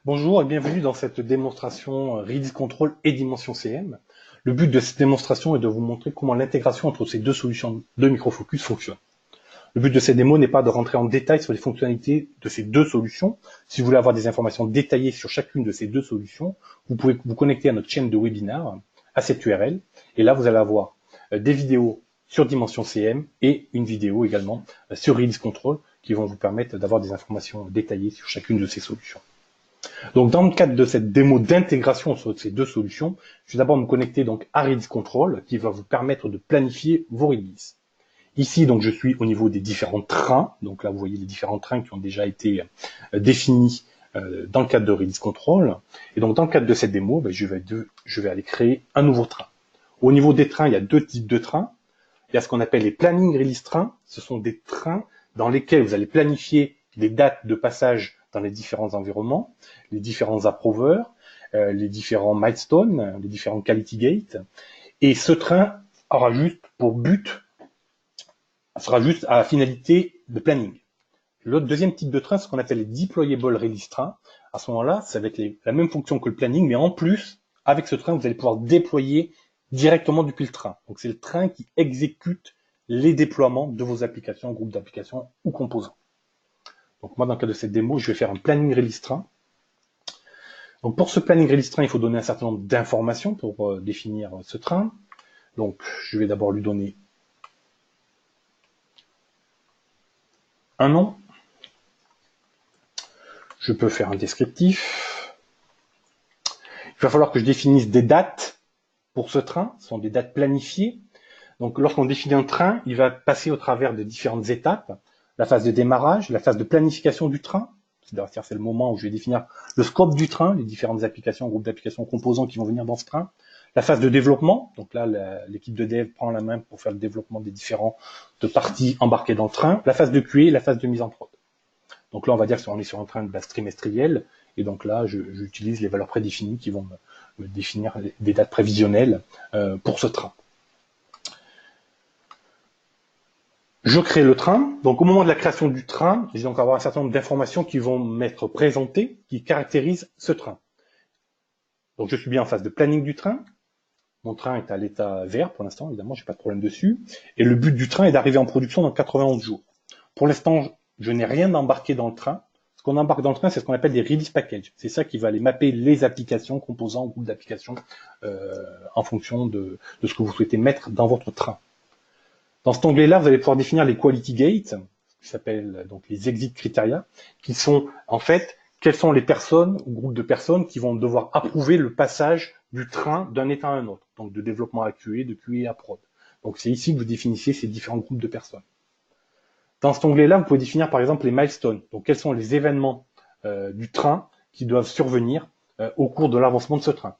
Bonjour et bienvenue dans cette démonstration Release Control et Dimension CM. Le but de cette démonstration est de vous montrer comment l'intégration entre ces deux solutions de microfocus fonctionne. Le but de cette démo n'est pas de rentrer en détail sur les fonctionnalités de ces deux solutions. Si vous voulez avoir des informations détaillées sur chacune de ces deux solutions, vous pouvez vous connecter à notre chaîne de webinaire, à cette URL, et là vous allez avoir des vidéos sur Dimension CM et une vidéo également sur Release Control qui vont vous permettre d'avoir des informations détaillées sur chacune de ces solutions. Donc, dans le cadre de cette démo d'intégration sur ces deux solutions, je vais d'abord me connecter donc à Release Control qui va vous permettre de planifier vos releases. Ici, donc, je suis au niveau des différents trains. Donc là, vous voyez les différents trains qui ont déjà été définis dans le cadre de Release Control. Et donc, dans le cadre de cette démo, je vais aller créer un nouveau train. Au niveau des trains, il y a deux types de trains. Il y a ce qu'on appelle les planning release trains. Ce sont des trains dans lesquels vous allez planifier les dates de passage dans les différents environnements, les différents approvers, les différents milestones, les différents quality gates. Et ce train aura juste pour but, sera juste à finalité de planning. L'autre deuxième type de train, c'est ce qu'on appelle les deployable release trains. À ce moment-là, c'est avec la même fonction que le planning, mais en plus, avec ce train, vous allez pouvoir déployer directement depuis le train. Donc c'est le train qui exécute les déploiements de vos applications, groupes d'applications ou composants. Donc moi, dans le cas de cette démo, je vais faire un planning release train. Donc pour ce planning release train, il faut donner un certain nombre d'informations pour définir ce train. Donc je vais d'abord lui donner un nom. Je peux faire un descriptif. Il va falloir que je définisse des dates pour ce train. Ce sont des dates planifiées. Donc lorsqu'on définit un train, il va passer au travers de différentes étapes. La phase de démarrage, la phase de planification du train. C'est le moment où je vais définir le scope du train, les différentes applications, groupes d'applications, composants qui vont venir dans ce train. La phase de développement, donc là, l'équipe de dev prend la main pour faire le développement des différentes parties embarquées dans le train. La phase de QA, la phase de mise en prod. Donc là, on va dire qu'on est sur un train de base trimestrielle, et donc là, j'utilise les valeurs prédéfinies qui vont me définir des dates prévisionnelles pour ce train. Je crée le train. Donc, au moment de la création du train, je vais donc avoir un certain nombre d'informations qui vont m'être présentées, qui caractérisent ce train. Donc, je suis bien en phase de planning du train. Mon train est à l'état vert pour l'instant, évidemment, j'ai pas de problème dessus. Et le but du train est d'arriver en production dans 91 jours. Pour l'instant, je n'ai rien embarqué dans le train. Ce qu'on embarque dans le train, c'est ce qu'on appelle des release packages. C'est ça qui va aller mapper les applications, composants, groupes d'applications, en fonction de ce que vous souhaitez mettre dans votre train. Dans cet onglet-là, vous allez pouvoir définir les quality gates, qui s'appellent donc les exit criteria, qui sont en fait quelles sont les personnes ou groupes de personnes qui vont devoir approuver le passage du train d'un état à un autre, donc de développement à QA, de QA à prod. Donc c'est ici que vous définissez ces différents groupes de personnes. Dans cet onglet-là, vous pouvez définir par exemple les milestones, donc quels sont les événements du train qui doivent survenir au cours de l'avancement de ce train.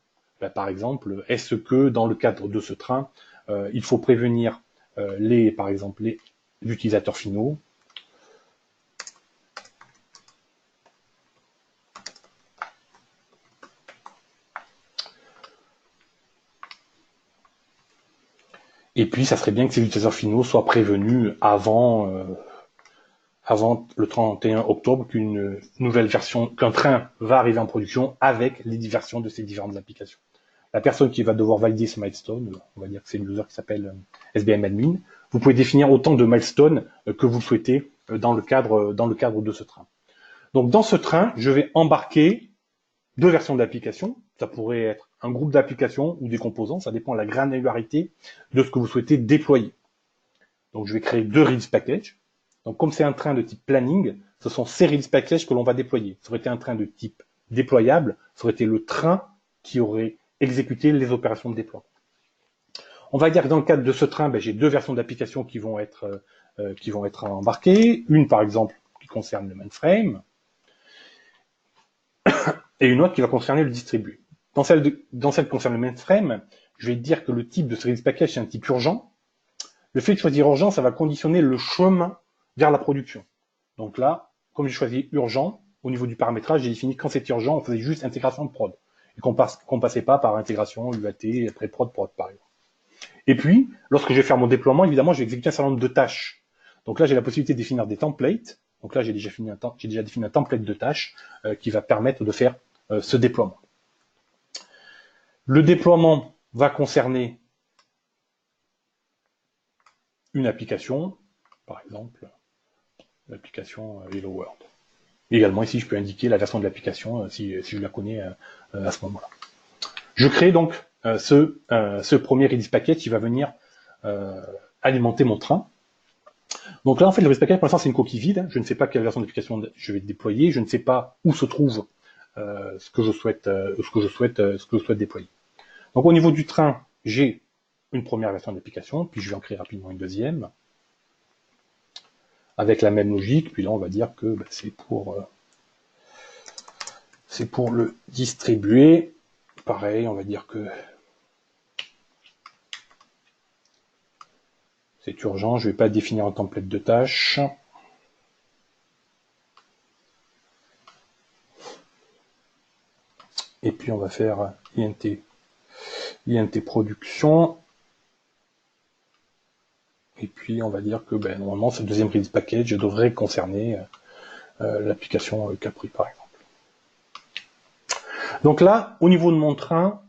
Par exemple, est-ce que dans le cadre de ce train, il faut prévenir par exemple, les utilisateurs finaux. Et puis, ça serait bien que ces utilisateurs finaux soient prévenus avant le 31 octobre qu'un train va arriver en production avec les versions de ces différentes applications. La personne qui va devoir valider ce milestone, on va dire que c'est une user qui s'appelle SBM Admin. Vous pouvez définir autant de milestones que vous le souhaitez dans le cadre de ce train. Donc, dans ce train, je vais embarquer deux versions d'applications. Ça pourrait être un groupe d'applications ou des composants. Ça dépend de la granularité de ce que vous souhaitez déployer. Donc, je vais créer deux release packages. Donc, comme c'est un train de type planning, ce sont ces release packages que l'on va déployer. Ça aurait été un train de type déployable. Ça aurait été le train qui aurait exécuté les opérations de déploiement. On va dire que dans le cadre de ce train, j'ai deux versions d'applications qui vont être embarquées. Une, par exemple, qui concerne le mainframe, et une autre qui va concerner le distribué. Dans celle qui concerne le mainframe, je vais dire que le type de ce release package, c'est un type urgent. Le fait de choisir urgent, ça va conditionner le chemin vers la production. Donc là, comme j'ai choisi urgent, au niveau du paramétrage, j'ai défini que quand c'est urgent, on faisait juste intégration de prod. Et qu'on passait pas par intégration, UAT, après prod, par exemple. Et puis, lorsque je vais faire mon déploiement, évidemment, je vais exécuter un certain nombre de tâches. Donc là, j'ai la possibilité de définir des templates. Donc là, j'ai déjà défini un template de tâches qui va permettre de faire ce déploiement. Le déploiement va concerner une application, par exemple l'application Hello World. Également ici, je peux indiquer la version de l'application si je la connais à ce moment-là. Je crée donc ce premier release package qui va venir alimenter mon train. Donc là, en fait, le release package, pour l'instant, c'est une coquille vide. Hein. Je ne sais pas quelle version d'application je vais déployer. Je ne sais pas où se trouve ce que je souhaite déployer. Donc au niveau du train, j'ai une première version d'application, puis je vais en créer rapidement une deuxième, avec la même logique. Puis là, on va dire que c'est pour le distribuer. Pareil, on va dire que c'est urgent, je ne vais pas définir un template de tâches. Et puis on va faire int production. Et puis on va dire que normalement ce deuxième release package devrait concerner l'application Capri par exemple. Donc là, au niveau de mon train,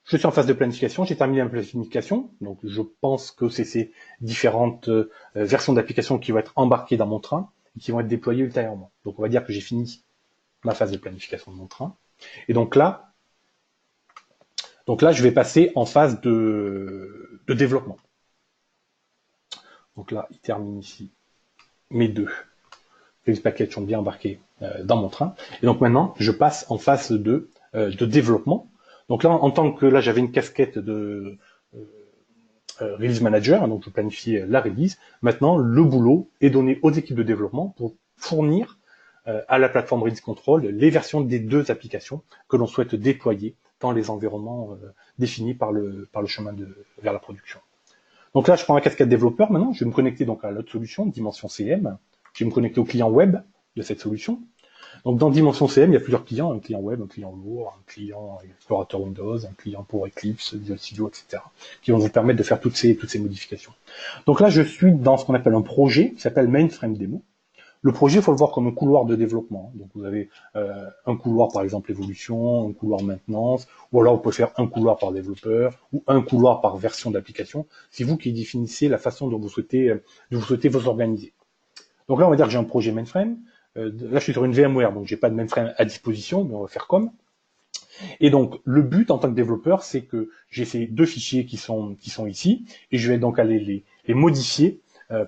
je suis en phase de planification, j'ai terminé la planification, donc je pense que c'est ces différentes versions d'application qui vont être embarquées dans mon train et qui vont être déployées ultérieurement. Donc on va dire que j'ai fini ma phase de planification de mon train. Et donc là, je vais passer en phase de développement. Donc là, il termine ici mes deux release packages sont bien embarqués dans mon train. Et donc maintenant, je passe en phase de développement. Donc là, en tant que là, j'avais une casquette de release manager, donc je planifiais la release. Maintenant, le boulot est donné aux équipes de développement pour fournir à la plateforme Release Control les versions des deux applications que l'on souhaite déployer dans les environnements définis par le chemin vers la production. Donc là, je prends la casquette développeur. Maintenant, je vais me connecter donc à l'autre solution, Dimension CM. Je vais me connecter au client web de cette solution. Donc dans Dimension CM, il y a plusieurs clients, un client web, un client lourd, un client explorateur Windows, un client pour Eclipse, Visual Studio, etc., qui vont vous permettre de faire toutes ces modifications. Donc là, je suis dans ce qu'on appelle un projet qui s'appelle Mainframe Demo. Le projet, il faut le voir comme un couloir de développement. Donc vous avez un couloir, par exemple, évolution, un couloir maintenance, ou alors vous pouvez faire un couloir par développeur, ou un couloir par version d'application. C'est vous qui définissez la façon dont vous souhaitez vous organiser. Donc là, on va dire que j'ai un projet mainframe. Là, je suis sur une VMware, donc j'ai pas de mainframe à disposition, mais on va faire comme. Et donc, le but en tant que développeur, c'est que j'ai ces deux fichiers qui sont ici, et je vais donc aller les modifier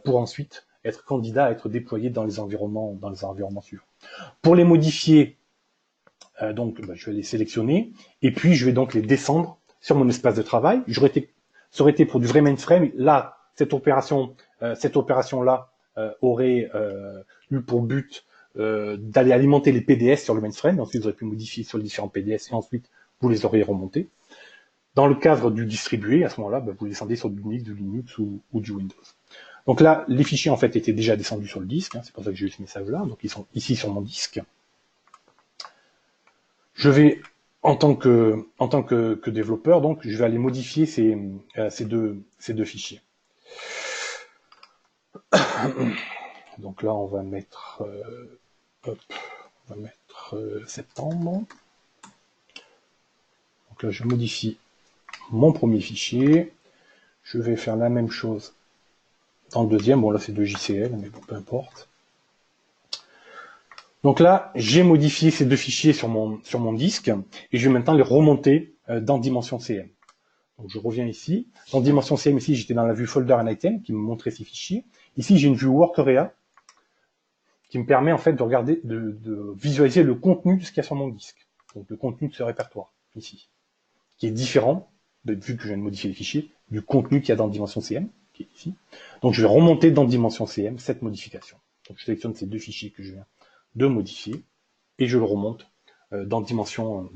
pour ensuite être candidat à être déployé dans les environnements suivants. Pour les modifier, je vais les sélectionner, et puis je vais donc les descendre sur mon espace de travail. Ça aurait été pour du vrai mainframe. Là, cette opération-là aurait eu pour but d'aller alimenter les PDS sur le mainframe. Ensuite, vous aurez pu modifier sur les différents PDS, et ensuite, vous les aurez remontés. Dans le cadre du distribué, à ce moment-là, vous descendez sur du Linux ou du Windows. Donc là, les fichiers en fait étaient déjà descendus sur le disque, c'est pour ça que j'ai eu ce message-là. Donc ils sont ici sur mon disque. Je vais, en tant que développeur, donc je vais aller modifier ces deux fichiers. Donc là, on va mettre septembre. Donc là, je modifie mon premier fichier. Je vais faire la même chose dans le deuxième. Bon, là, c'est de JCL, mais bon, peu importe. Donc là, j'ai modifié ces deux fichiers sur mon disque et je vais maintenant les remonter dans Dimension CM. Donc je reviens ici. Dans Dimension CM, ici, j'étais dans la vue Folder and Item qui me montrait ces fichiers. Ici, j'ai une vue Work Area qui me permet en fait de regarder, de visualiser le contenu de ce qu'il y a sur mon disque. Donc le contenu de ce répertoire, ici. Qui est différent, vu que je viens de modifier les fichiers, du contenu qu'il y a dans Dimension CM, qui est ici. Donc je vais remonter dans Dimension CM cette modification. Donc je sélectionne ces deux fichiers que je viens de modifier et je le remonte dans Dimension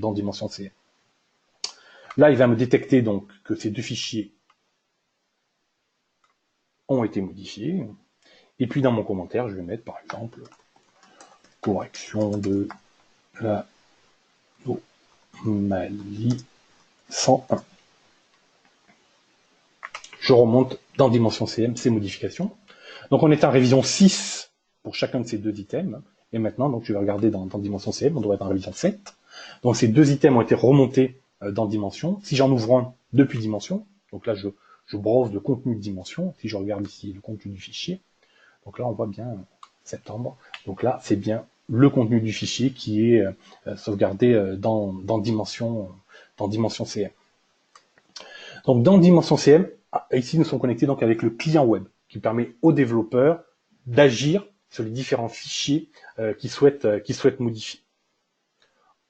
CM. Là, il va me détecter donc que ces deux fichiers ont été modifiés. Et puis dans mon commentaire, je vais mettre par exemple correction de l'anomalie 101. Je remonte dans Dimension CM ces modifications. Donc on est en révision 6 pour chacun de ces deux items. Et maintenant, donc je vais regarder dans Dimension CM, on doit être en révision 7. Donc ces deux items ont été remontés dans Dimension. Si j'en ouvre un depuis Dimension, donc là je browse le contenu de Dimension. Si je regarde ici le contenu du fichier, donc là on voit bien septembre. Donc là c'est bien le contenu du fichier qui est sauvegardé dans Dimension CM. Donc dans Dimension CM, ici nous sommes connectés donc avec le client web qui permet aux développeurs d'agir sur les différents fichiers qu'ils souhaitent modifier.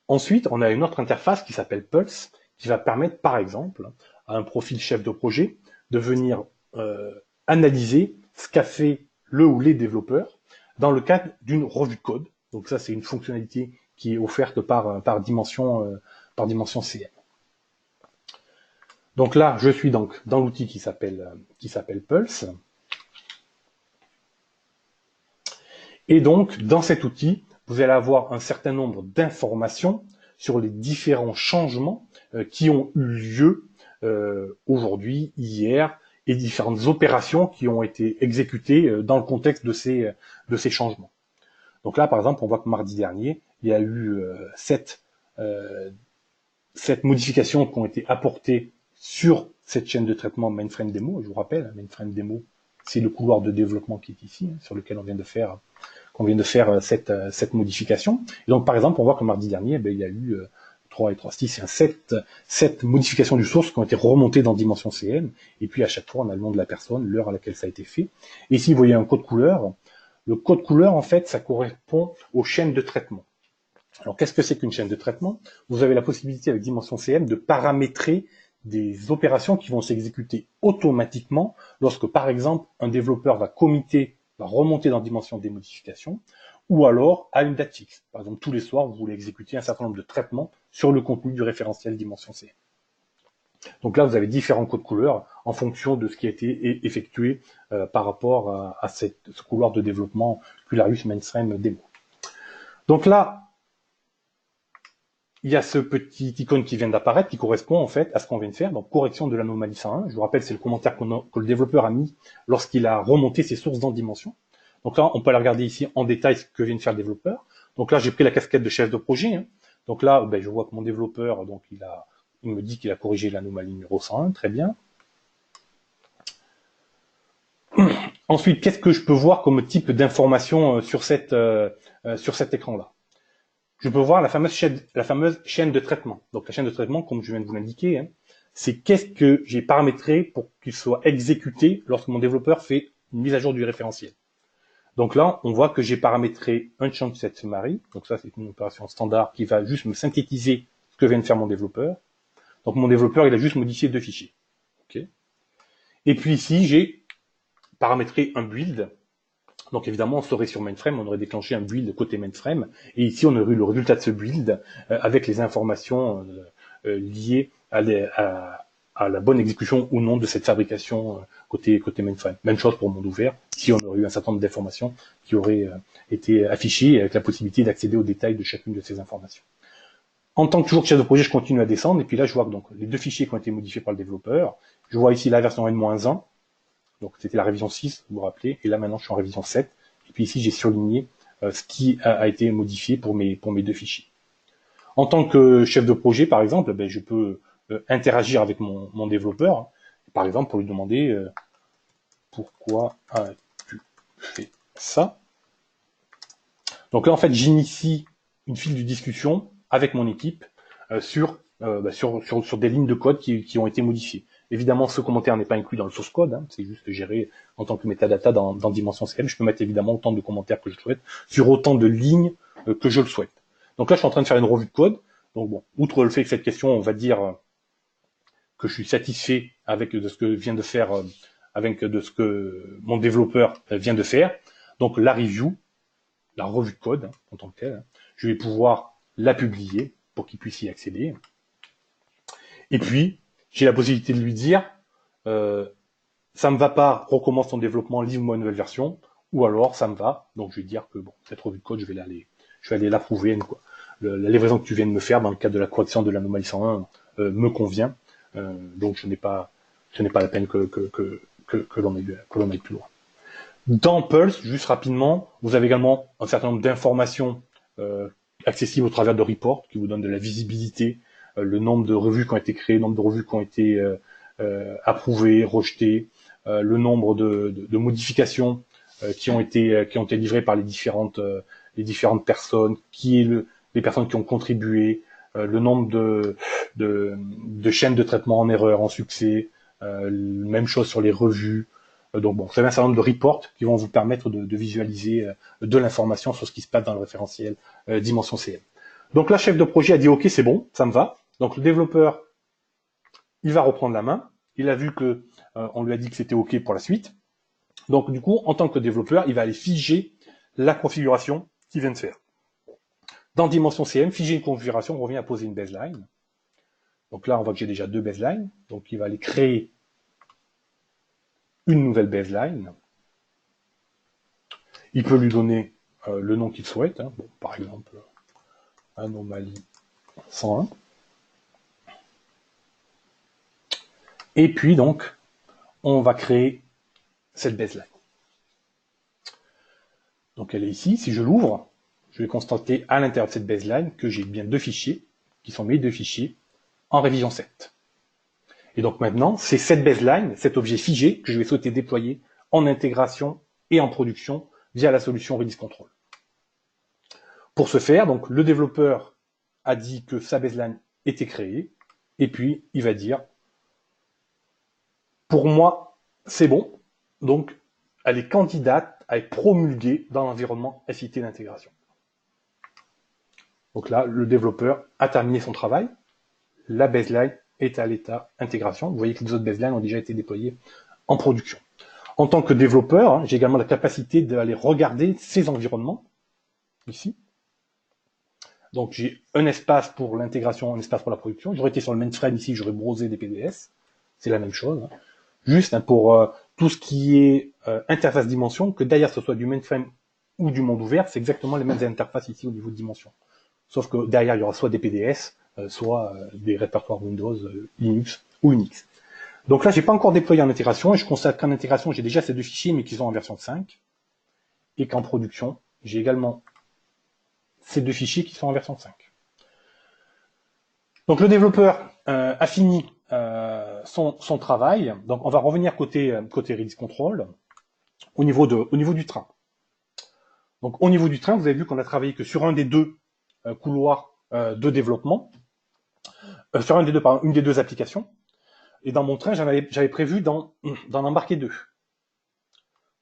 Ensuite, on a une autre interface qui s'appelle Pulse, qui va permettre, par exemple, à un profil chef de projet de venir analyser ce qu'a fait le ou les développeurs dans le cadre d'une revue de code. Donc ça, c'est une fonctionnalité qui est offerte par Dimension CM. Donc là, je suis donc dans l'outil qui s'appelle Pulse. Et donc, dans cet outil, vous allez avoir un certain nombre d'informations sur les différents changements qui ont eu lieu aujourd'hui, hier, et différentes opérations qui ont été exécutées dans le contexte de ces changements. Donc là, par exemple, on voit que mardi dernier, il y a eu 7 modifications qui ont été apportées sur cette chaîne de traitement Mainframe Demo. Je vous rappelle, Mainframe Demo, c'est le couloir de développement qui est ici, sur lequel on vient de faire cette modification. Et donc, par exemple, on voit que mardi dernier, il y a eu 3 et 3, 6, 7 modifications du source qui ont été remontées dans Dimension CM. Et puis, à chaque fois, on a le nom de la personne, l'heure à laquelle ça a été fait. Et ici, vous voyez un code couleur. Le code couleur, en fait, ça correspond aux chaînes de traitement. Alors, qu'est-ce que c'est qu'une chaîne de traitement? Vous avez la possibilité, avec Dimension CM, de paramétrer des opérations qui vont s'exécuter automatiquement lorsque, par exemple, un développeur va remonter dans Dimension des modifications, ou alors à une date fixe. Par exemple, tous les soirs, vous voulez exécuter un certain nombre de traitements sur le contenu du référentiel Dimension CM. Donc là, vous avez différents codes couleurs en fonction de ce qui a été effectué par rapport à ce couloir de développement Pularius Mainframe Demo. Donc là, il y a ce petit icône qui vient d'apparaître qui correspond en fait à ce qu'on vient de faire, donc correction de l'anomalie 101. Je vous rappelle, c'est le commentaire que le développeur a mis lorsqu'il a remonté ses sources dans Dimension. Donc là, on peut aller regarder ici en détail ce que vient de faire le développeur. Donc là, j'ai pris la casquette de chef de projet. Donc là, je vois que mon développeur, donc il me dit qu'il a corrigé l'anomalie numéro 101, très bien. Ensuite, qu'est-ce que je peux voir comme type d'information sur cet écran-là? Je peux voir la fameuse chaîne de traitement. Donc la chaîne de traitement, comme je viens de vous l'indiquer, c'est qu'est-ce que j'ai paramétré pour qu'il soit exécuté lorsque mon développeur fait une mise à jour du référentiel. Donc là, on voit que j'ai paramétré un change set summary. Donc ça, c'est une opération standard qui va juste me synthétiser ce que vient de faire mon développeur. Donc mon développeur, il a juste modifié 2 fichiers. Okay. Et puis ici, j'ai paramétré un build. Donc évidemment, on serait sur mainframe, on aurait déclenché un build côté mainframe, et ici on aurait eu le résultat de ce build avec les informations liées à la bonne exécution ou non de cette fabrication côté mainframe. Même chose pour monde ouvert, ici on aurait eu un certain nombre d'informations qui auraient été affichées avec la possibilité d'accéder aux détails de chacune de ces informations. En tant que toujours chef de projet, je continue à descendre, et puis là je vois que donc, les 2 fichiers qui ont été modifiés par le développeur, je vois ici la version N-1, donc c'était la révision 6, vous vous rappelez, et là maintenant je suis en révision 7, et puis ici j'ai surligné ce qui a été modifié pour mes 2 fichiers. En tant que chef de projet, par exemple, je peux interagir avec mon développeur, par exemple pour lui demander pourquoi as-tu fait ça. Donc là en fait j'initie une file de discussion avec mon équipe sur des lignes de code qui ont été modifiées. Évidemment, ce commentaire n'est pas inclus dans le source code, c'est juste géré en tant que metadata dans Dimension CM. Je peux mettre évidemment autant de commentaires que je souhaite sur autant de lignes que je le souhaite. Donc là, je suis en train de faire une revue de code. Donc bon, outre le fait que cette question, on va dire que je suis satisfait de ce que vient de faire, de ce que mon développeur vient de faire. Donc la review, la revue de code en tant que telle, je vais pouvoir la publier pour qu'il puisse y accéder. Et puis, j'ai la possibilité de lui dire ça me va pas, recommence ton développement, livre-moi une nouvelle version, ou alors ça me va, donc je vais dire que bon, cette revue de code, je vais aller l'approuver, la livraison que tu viens de me faire dans le cadre de la correction de l'anomalie 101 me convient, donc ce n'est pas la peine que l'on aille plus loin. Dans Pulse, juste rapidement, vous avez également un certain nombre d'informations accessible au travers de reports qui vous donnent de la visibilité, le nombre de revues qui ont été créées, le nombre de revues qui ont été approuvées, rejetées, le nombre de modifications qui ont été livrées par les différentes personnes, les personnes qui ont contribué, le nombre de chaînes de traitement en erreur, en succès, même chose sur les revues. Donc bon, vous avez un certain nombre de reports qui vont vous permettre de visualiser de l'information sur ce qui se passe dans le référentiel Dimension CM. Donc la chef de projet a dit ok, c'est bon, ça me va. Donc le développeur, il va reprendre la main. Il a vu que on lui a dit que c'était ok pour la suite. Donc du coup, en tant que développeur, il va aller figer la configuration qu'il vient de faire. Dans Dimension CM, figer une configuration, on revient à poser une baseline. Donc là, on voit que j'ai déjà 2 baselines. Donc il va aller créer une nouvelle baseline. Il peut lui donner le nom qu'il souhaite. Hein. Bon, par exemple, anomalie 101. Et puis donc, on va créer cette baseline. Donc elle est ici. Si je l'ouvre, je vais constater à l'intérieur de cette baseline que j'ai bien 2 fichiers, qui sont mes 2 fichiers, en révision 7. Et donc maintenant, c'est cette baseline, cet objet figé, que je vais souhaiter déployer en intégration et en production via la solution Release Control. Pour ce faire, donc le développeur a dit que sa baseline était créée, et puis il va dire pour moi, c'est bon, donc elle est candidate à être promulguée dans l'environnement FIT d'intégration. Donc là, le développeur a terminé son travail, la baseline est à l'état intégration. Vous voyez que les autres baselines ont déjà été déployées en production. En tant que développeur, j'ai également la capacité d'aller regarder ces environnements, ici. Donc j'ai un espace pour l'intégration, un espace pour la production. J'aurais été sur le mainframe ici, j'aurais browsé des PDS, c'est la même chose. Juste pour tout ce qui est interface dimension, que derrière ce soit du mainframe ou du monde ouvert, c'est exactement les mêmes interfaces ici au niveau de dimension. Sauf que derrière, il y aura soit des PDS, soit des répertoires Windows, Linux ou Unix. Donc là, j'ai pas encore déployé en intégration, et je constate qu'en intégration, j'ai déjà ces 2 fichiers, mais qui sont en version 5, et qu'en production, j'ai également ces 2 fichiers qui sont en version 5. Donc le développeur a fini son travail. Donc on va revenir côté Release Control au niveau du train. Donc au niveau du train, vous avez vu qu'on a travaillé que sur un des 2 couloirs de développement, sur une des 2 applications. Et dans mon train, j'avais prévu d'en embarquer 2.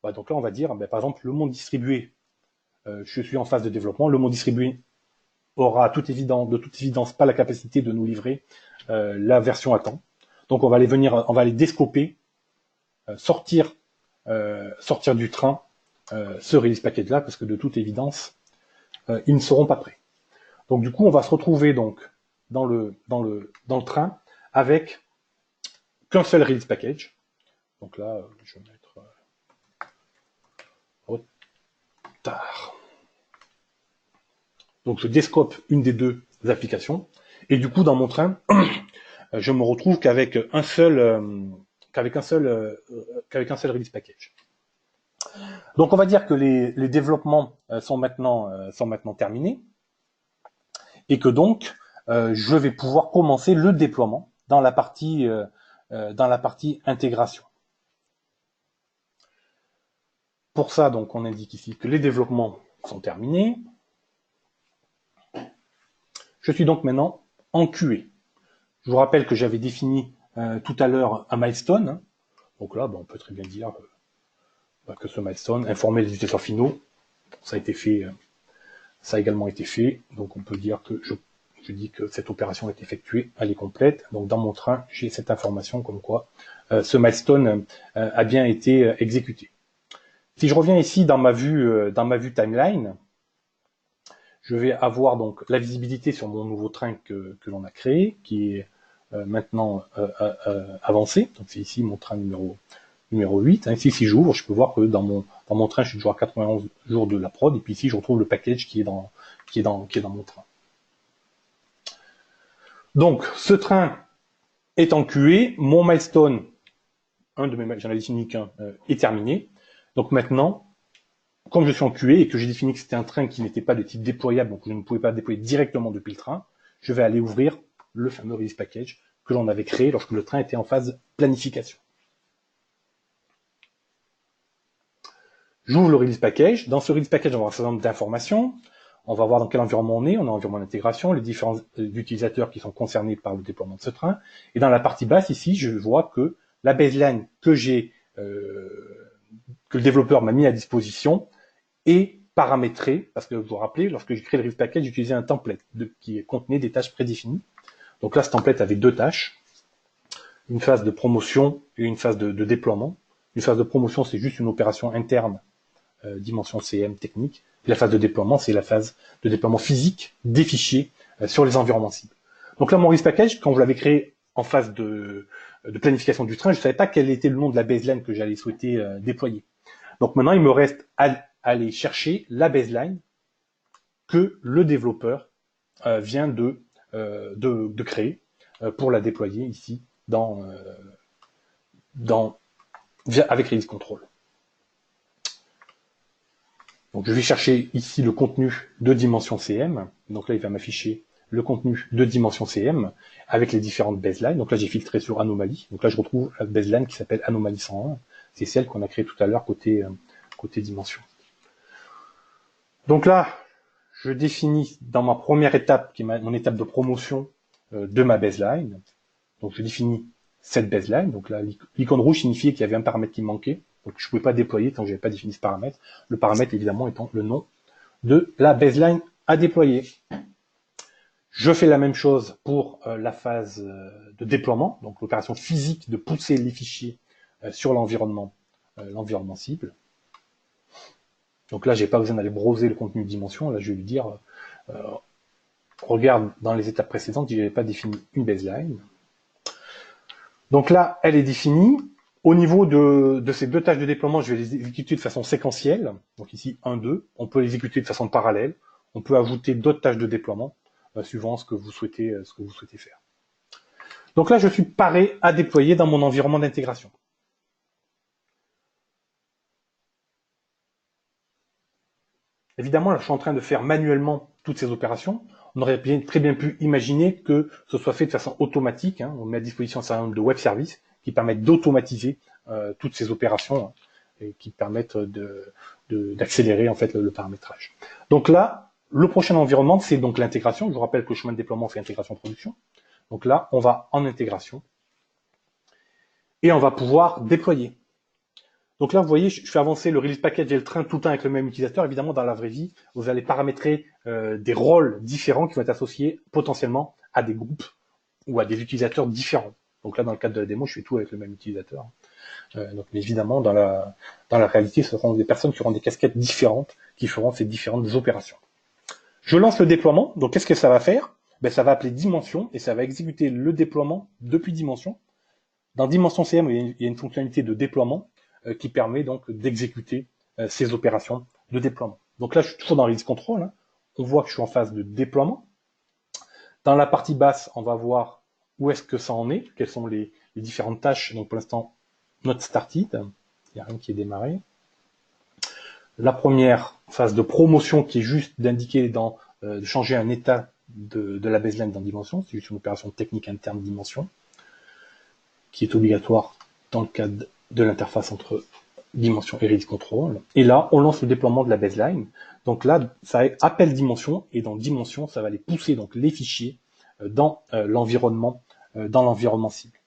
Ouais, donc là, on va dire, par exemple, le monde distribué, je suis en phase de développement, le monde distribué aura de toute évidence pas la capacité de nous livrer la version à temps. Donc on va aller descoper, sortir du train ce release package là, parce que de toute évidence, ils ne seront pas prêts. Donc du coup, on va se retrouver donc dans le train avec qu'un seul release package. Donc là, je vais mettre retard. Donc je descope une des 2 applications, et du coup dans mon train, je me retrouve qu'avec un seul release package. Donc on va dire que les développements sont maintenant terminés, et que donc je vais pouvoir commencer le déploiement dans la partie intégration. Pour ça, donc on indique ici que les développements sont terminés. Je suis donc maintenant en QA. Je vous rappelle que j'avais défini tout à l'heure un milestone. Donc là, on peut très bien dire que ce milestone, informer les utilisateurs finaux, ça a été fait, ça a également été fait. Donc on peut dire que je dis que cette opération est effectuée, elle est complète. Donc dans mon train, j'ai cette information comme quoi ce milestone a bien été exécuté. Si je reviens ici dans ma vue timeline, je vais avoir donc la visibilité sur mon nouveau train que l'on a créé, qui est maintenant avancé. Donc c'est ici mon train numéro 8. Ici, si j'ouvre, je peux voir que dans mon train, je suis toujours à 91 jours de la prod, et puis ici, je retrouve le package qui est dans mon train. Donc, ce train est en QA, mon milestone, j'en avais défini qu'un, est terminé. Donc maintenant, comme je suis en QA et que j'ai défini que c'était un train qui n'était pas de type déployable, donc je ne pouvais pas déployer directement depuis le train, je vais aller ouvrir le fameux release package que l'on avait créé lorsque le train était en phase planification. J'ouvre le release package. Dans ce release package, on va avoir un certain nombre d'informations. On va voir dans quel environnement on est. On a l'environnement d'intégration, les différents utilisateurs qui sont concernés par le déploiement de ce train. Et dans la partie basse, ici, je vois que la baseline que le développeur m'a mis à disposition est paramétrée, parce que vous vous rappelez, lorsque j'ai créé le release package, j'utilisais un template qui contenait des tâches prédéfinies. Donc là, ce template avait deux tâches, une phase de promotion et une phase de déploiement. Une phase de promotion, c'est juste une opération interne dimension CM technique. Et la phase de déploiement, c'est la phase de déploiement physique des fichiers sur les environnements cibles. Donc là, mon release package, quand je l'avais créé en phase de planification du train, je ne savais pas quel était le nom de la baseline que j'allais souhaiter déployer. Donc maintenant, il me reste à aller chercher la baseline que le développeur vient de créer pour la déployer ici avec Release Control. Donc je vais chercher ici le contenu de dimension CM. Donc là, il va m'afficher le contenu de dimension CM avec les différentes baselines. Donc là, j'ai filtré sur anomalie. Donc là, je retrouve la baseline qui s'appelle anomalie 101. C'est celle qu'on a créée tout à l'heure côté dimension. Donc là, je définis dans ma première étape, qui est mon étape de promotion de ma baseline. Donc je définis cette baseline. Donc là, l'icône rouge signifiait qu'il y avait un paramètre qui me manquait. Donc je ne pouvais pas déployer tant que je n'avais pas défini ce paramètre. Le paramètre, évidemment, étant le nom de la baseline à déployer. Je fais la même chose pour la phase de déploiement, donc l'opération physique de pousser les fichiers sur l'environnement cible. Donc là, j'ai pas besoin d'aller browser le contenu de dimension. Là, je vais lui dire, regarde dans les étapes précédentes, je n'avais pas défini une baseline. Donc là, elle est définie. Au niveau de ces deux tâches de déploiement, je vais les exécuter de façon séquentielle. Donc ici, 1, 2. On peut les exécuter de façon parallèle. On peut ajouter d'autres tâches de déploiement suivant ce que vous souhaitez faire. Donc là, je suis paré à déployer dans mon environnement d'intégration. Évidemment, là, je suis en train de faire manuellement toutes ces opérations. On aurait très bien pu imaginer que ce soit fait de façon automatique. On met à disposition un certain nombre de web services qui permettent d'automatiser toutes ces opérations et qui permettent d'accélérer en fait le paramétrage. Donc là, le prochain environnement, c'est donc l'intégration. Je vous rappelle que le chemin de déploiement, c'est intégration-production. Donc là, on va en intégration et on va pouvoir déployer. Donc là, vous voyez, je fais avancer le release package et le train tout le temps avec le même utilisateur. Évidemment, dans la vraie vie, vous allez paramétrer des rôles différents qui vont être associés potentiellement à des groupes ou à des utilisateurs différents. Donc là, dans le cadre de la démo, je fais tout avec le même utilisateur. Donc, mais évidemment, dans la réalité, ce seront des personnes qui auront des casquettes différentes, qui feront ces différentes opérations. Je lance le déploiement. Donc, qu'est-ce que ça va faire? Ça va appeler dimension et ça va exécuter le déploiement depuis dimension. Dans dimension CM, il y a une fonctionnalité de déploiement qui permet donc d'exécuter ces opérations de déploiement. Donc là, je suis toujours dans Release Control. On voit que je suis en phase de déploiement. Dans la partie basse, on va voir où est-ce que ça en est, quelles sont les différentes tâches. Donc pour l'instant, not started, il n'y a rien qui est démarré. La première phase de promotion qui est juste d'indiquer de changer un état de la baseline dans dimension, c'est juste une opération technique interne dimension qui est obligatoire dans le cadre de l'interface entre dimension et release control. Et là, on lance le déploiement de la baseline. Donc là, ça appelle dimension et dans dimension, ça va aller pousser donc les fichiers dans l'environnement cible.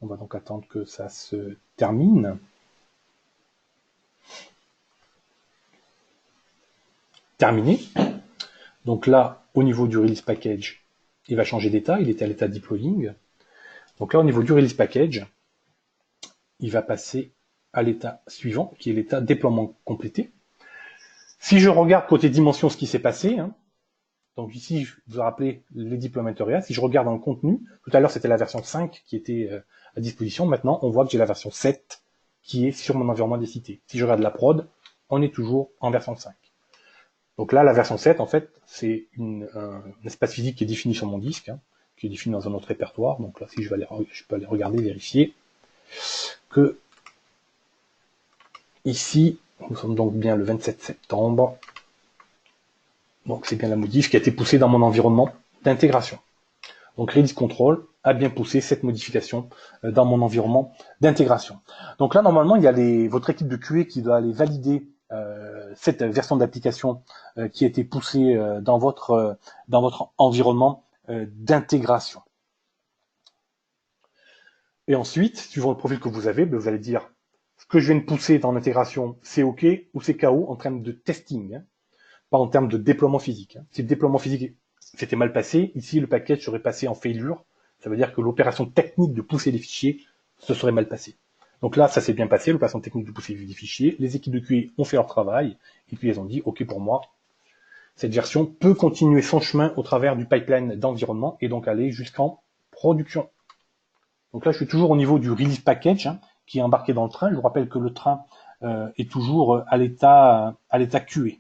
On va donc attendre que ça se termine. Terminé. Donc là, au niveau du release package, il va changer d'état. Il était à l'état deploying. Donc là, au niveau du release package, il va passer à l'état suivant, qui est l'état déploiement complété. Si je regarde côté dimension ce qui s'est passé, donc ici, je vous rappelle les deployment areas, si je regarde dans le contenu, tout à l'heure c'était la version 5 qui était à disposition, maintenant on voit que j'ai la version 7 qui est sur mon environnement des cités. Si je regarde la prod, on est toujours en version 5. Donc là, la version 7, en fait, c'est un espace physique qui est défini sur mon disque, qui est défini dans un autre répertoire. Donc là, si je peux aller regarder, vérifier que ici, nous sommes donc bien le 27 septembre. Donc c'est bien la modif qui a été poussée dans mon environnement d'intégration. Donc Release Control a bien poussé cette modification dans mon environnement d'intégration. Donc là, normalement, il y a votre équipe de QA qui doit aller valider cette version d'application qui a été poussée dans votre environnement d'intégration. Et ensuite, suivant le profil que vous avez, vous allez dire ce que je viens de pousser dans l'intégration, c'est OK ou c'est KO en termes de testing, hein, pas en termes de déploiement physique. Hein. Si le déploiement physique s'était mal passé, ici le package serait passé en failure. Ça veut dire que l'opération technique de pousser les fichiers se serait mal passée. Donc là, ça s'est bien passé, l'opération technique de pousser les fichiers. Les équipes de QA ont fait leur travail et puis elles ont dit OK pour moi. Cette version peut continuer son chemin au travers du pipeline d'environnement et donc aller jusqu'en production. Donc là, je suis toujours au niveau du release package hein, qui est embarqué dans le train. Je vous rappelle que le train est toujours à l'état QA.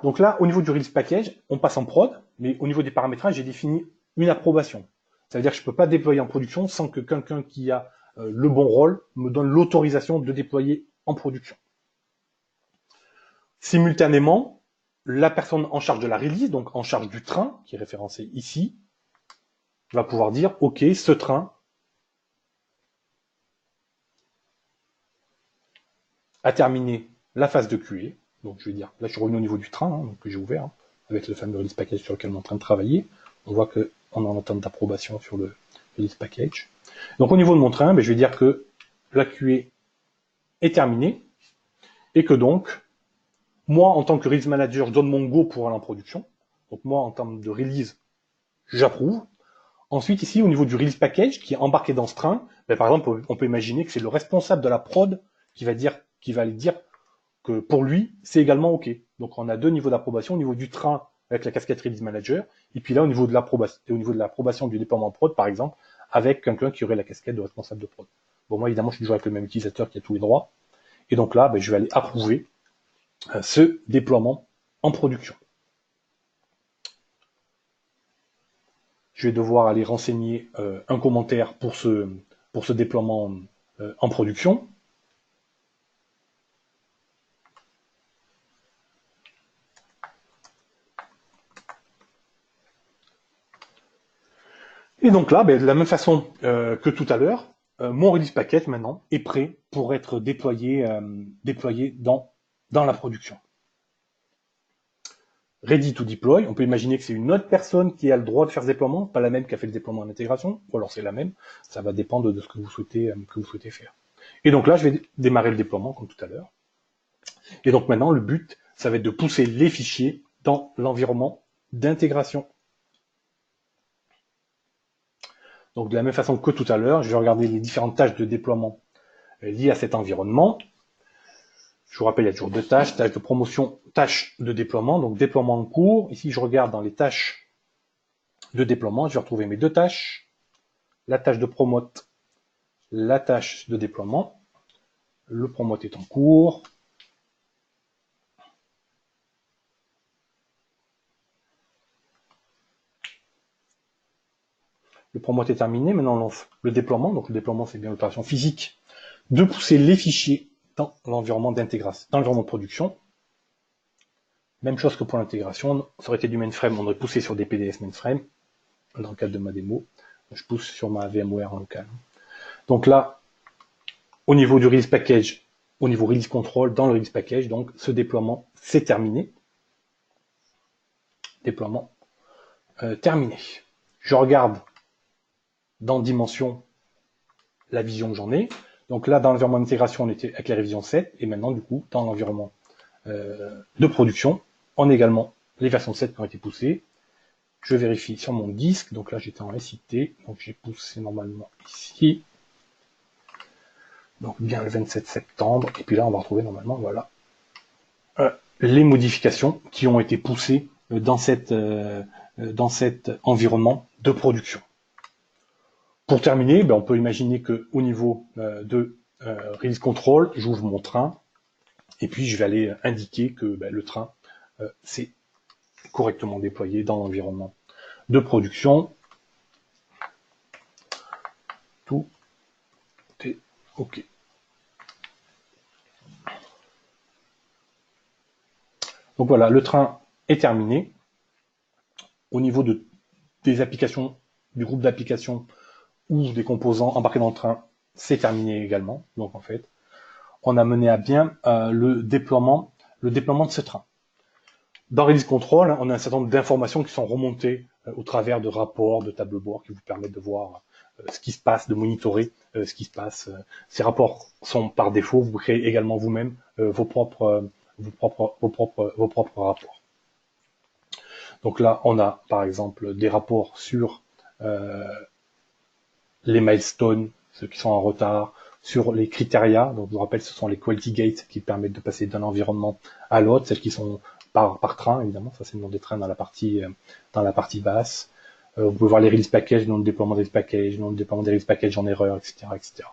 Donc là, au niveau du release package, on passe en prod, mais au niveau des paramétrages, j'ai défini une approbation. Ça veut dire que je ne peux pas déployer en production sans que quelqu'un qui a le bon rôle me donne l'autorisation de déployer en production. Simultanément, la personne en charge de la release, donc en charge du train, qui est référencé ici, va pouvoir dire, OK, ce train a terminé la phase de QA. Donc je vais dire, là je suis revenu au niveau du train, hein, donc, que j'ai ouvert, hein, avec le fameux release package sur lequel on est en train de travailler. On voit qu'on est en attente d'approbation sur le release package. Donc au niveau de mon train, je vais dire que la QA est terminée et que donc, moi en tant que release manager, je donne mon go pour aller en production. Donc moi en termes de release, j'approuve. Ensuite ici, au niveau du release package qui est embarqué dans ce train, par exemple, on peut imaginer que c'est le responsable de la prod qui va aller dire que pour lui, c'est également OK. Donc on a deux niveaux d'approbation, au niveau du train avec la casquette Release Manager, et puis là au niveau de l'approbation du déploiement prod, par exemple, avec quelqu'un qui aurait la casquette de responsable de prod. Bon, moi évidemment, je suis toujours avec le même utilisateur qui a tous les droits, et donc là, je vais aller approuver ce déploiement en production. Je vais devoir aller renseigner un commentaire pour ce déploiement en production. Et donc là, de la même façon que tout à l'heure, mon release package maintenant est prêt pour être déployé dans la production. Ready to deploy, on peut imaginer que c'est une autre personne qui a le droit de faire ce déploiement, pas la même qui a fait le déploiement en intégration, ou alors c'est la même, ça va dépendre de ce que vous souhaitez faire. Et donc là, je vais démarrer le déploiement comme tout à l'heure. Et donc maintenant, le but, ça va être de pousser les fichiers dans l'environnement d'intégration. Donc de la même façon que tout à l'heure, je vais regarder les différentes tâches de déploiement liées à cet environnement. Je vous rappelle, il y a toujours deux tâches, tâche de promotion, tâche de déploiement, donc déploiement en cours. Ici, je regarde dans les tâches de déploiement, je vais retrouver mes deux tâches, la tâche de promote, la tâche de déploiement. Le promote est en cours. Le promote est terminé, maintenant on lance le déploiement, donc le déploiement c'est bien l'opération physique, de pousser les fichiers dans l'environnement d'intégration, dans l'environnement de production. Même chose que pour l'intégration, ça aurait été du mainframe, on aurait poussé sur des PDF mainframe, dans le cadre de ma démo, je pousse sur ma VMware en local. Donc là, au niveau du release package, au niveau release control, dans le release package, donc ce déploiement, c'est terminé. Déploiement terminé. Je regarde dans Dimension la vision que j'en ai. Donc là, dans l'environnement d'intégration, on était avec la révision 7, et maintenant, du coup, dans l'environnement de production, on a également les versions 7 qui ont été poussées. Je vérifie sur mon disque, donc là j'étais en SIT, donc j'ai poussé normalement ici. Donc bien le 27 septembre, et puis là on va retrouver normalement, voilà, les modifications qui ont été poussées dans cet environnement de production. Pour terminer, on peut imaginer qu'au niveau de release control, j'ouvre mon train, et puis je vais aller indiquer que le train s'est correctement déployé dans l'environnement de production. Tout OK. Donc voilà, le train est terminé. Au niveau des applications, du groupe d'applications ou des composants embarqués dans le train, c'est terminé également. Donc en fait, on a mené à bien le déploiement de ce train. Dans Release Control, on a un certain nombre d'informations qui sont remontées au travers de rapports, de tableaux de bord qui vous permettent de voir ce qui se passe, de monitorer ce qui se passe. Ces rapports sont par défaut. Vous créez également vous-même vos propres rapports. Donc là, on a par exemple des rapports sur les milestones, ceux qui sont en retard, sur les critérias. Donc je vous rappelle, ce sont les quality gates qui permettent de passer d'un environnement à l'autre, celles qui sont par train, évidemment. Ça, c'est le nom des trains dans la partie basse. Vous pouvez voir les release packages, le nom de déploiement des release packages, le nom de déploiement des release packages en erreur, etc., etc.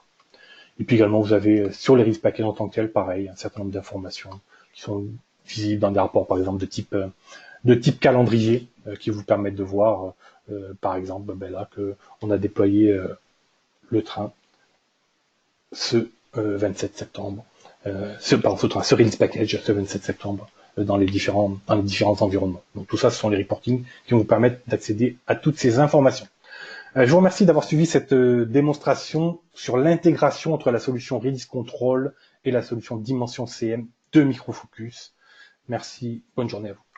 Et puis également, vous avez sur les release packages en tant que tel, pareil, un certain nombre d'informations qui sont visibles dans des rapports, par exemple, de type calendrier, qui vous permettent de voir, par exemple, là, que on a déployé le train ce 27 septembre, ce release package ce 27 septembre dans les différents environnements. Donc tout ça, ce sont les reportings qui vont vous permettre d'accéder à toutes ces informations. Je vous remercie d'avoir suivi cette démonstration sur l'intégration entre la solution Release Control et la solution Dimension CM de Microfocus. Merci, bonne journée à vous.